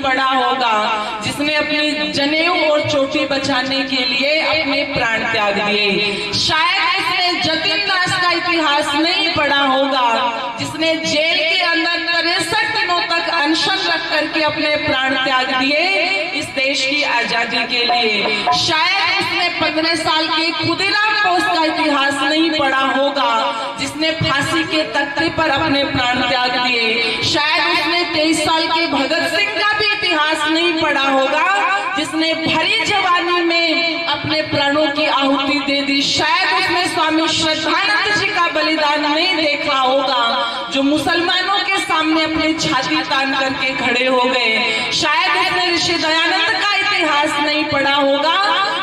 पड़ा होगा जिसने अपनी जनेऊ और चोटी बचाने के लिए अपने प्राण त्याग दिए। शायद इसने जतिन दास का इतिहास नहीं पढ़ा होगा जिसने जेल के अंदर 63 दिनों तक अनशन रख करके अपने प्राण त्याग दिए इस देश की आजादी के लिए। शायद उसने 15 साल के खुदीराम बोस का इतिहास नहीं पढ़ा होगा जिसने फांसी के तख्ते पर अपने प्राण त्याग दिए। शायद उसने 23 साल के भगत सिंह का भी इतिहास नहीं पढ़ा होगा जिसने भरी जवानी में अपने प्राणों की आहुति दे दी। शायद उसने स्वामी श्रद्धानंद जी का बलिदान नहीं देखा होगा जो मुसलमानों के सामने अपनी छाती तान करके खड़े हो गए। शायद उसने ऋषि दयानंद का इतिहास नहीं पढ़ा होगा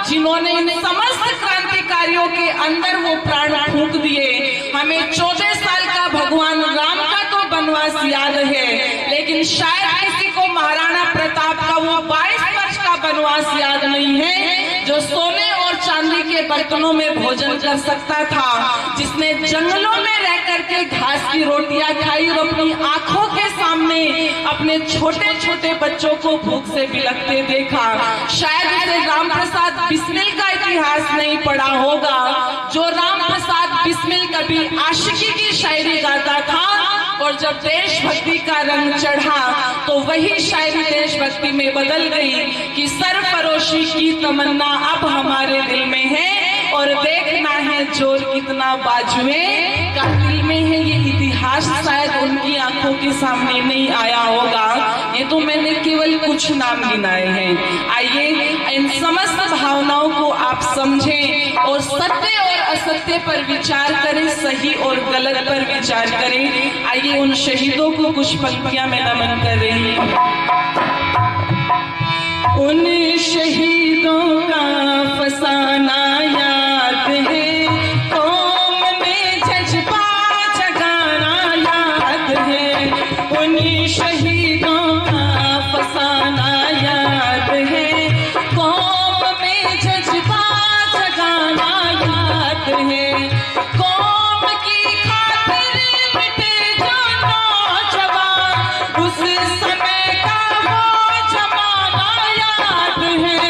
जिन्होंने इन समस्त क्रांतिकारियों के अंदर वो प्राण फूंक दिए। हमें 14 साल का भगवान राम का तो वनवास याद है, लेकिन शायद किसी को महाराणा प्रताप का वो 22 वर्ष का वनवास याद नहीं है जो सोने और चांदी के बर्तनों में भोजन कर सकता था, जिसने जंगलों में रह करके घास की रोटियां खाई और अपनी आंखों के सामने अपने छोटे छोटे बच्चों को भूख से बिलखते देखा। शायद उसे राम प्रसाद बिस्मिल का इतिहास नहीं पढ़ा होगा जो राम प्रसाद बिस्मिल कभी आशिकी की शायरी गाता था और जब देशभक्ति का रंग चढ़ा तो वही शायरी देशभक्ति में बदल गई कि सरफरोशी की तमन्ना अब हमारे दिल में है और देखना है जोर कितना बाजुए का दिल में है। ये इतिहास शायद उनकी आंखों के सामने नहीं आया होगा। ये तो मैंने केवल कुछ नाम गिनाए हैं। आइए इन समस्त भावनाओं को आप समझें और सत्य और असत्य पर विचार करें, सही और गलत पर विचार करें। आइए उन शहीदों को कुछ पंक्तियां में नमन कर रही हूं। उन शहीदों का फसाना याद है, कौम में जज्बा जगाना याद है। उन शहीदों का फसाना याद है, कौम में जज्बा जगाना याद है। कौम की खातिर मिटे जो नौजवान, उस समय का वो जमाना याद है।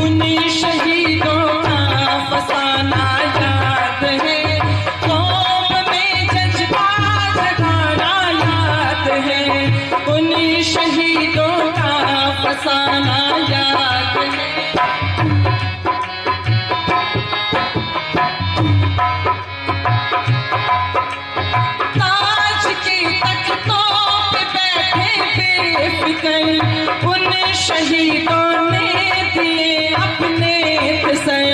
उन शहीदों का फसाना याद है, कौम में जज्बा जगाना याद है। उन शहीदों का फसाना याद है। ताज के तख्तों पे बैठे बेफिक्र उन शहीदों ने दिए अपने सर।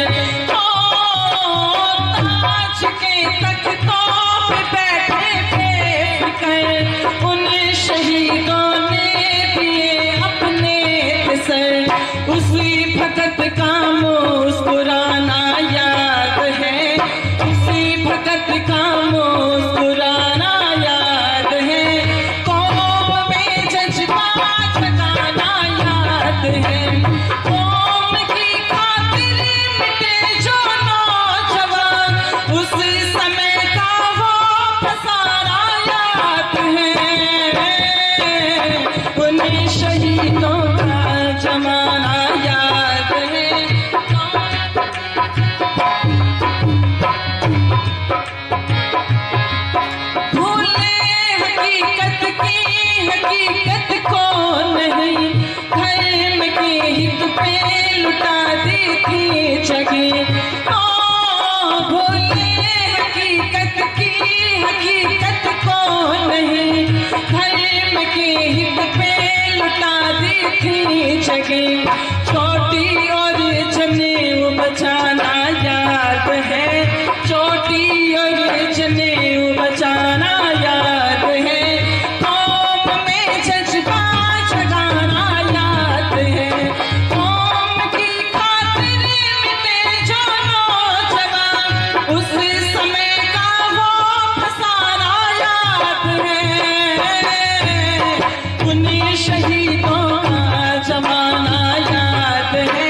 ताज के तख्तों पे बैठे बेफिक्र उन शहीदों ने दिए अपने सर। उसी भगत का मुस्कुराना याद है, उसी भगत का मुस्कुराना याद है। कौम में जज्बा जगाना याद है, कौम की खातिर मिटे जो नौजवान, उस समय का वो फसाना याद है। उन शहीदों का जमाना याद है। भूले हकीकत की हकीकत को नहीं, धर्म के हित पे लुटा दी थी जगह। भूले हकीकत की हकीकत को नहीं, धर्म के हित पे लुटा दी थी जगह। छोटी और जनेऊ बचाना याद है, छोटी और जनेऊ बचाना याद है। कौम में जज्बा जगाना याद है, कौम की खातिर मिटे जो नौजवान, उस समय का वो फसाना याद है। उन शहीदों का जमाना याद है,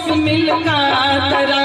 बिस्मिल का तराना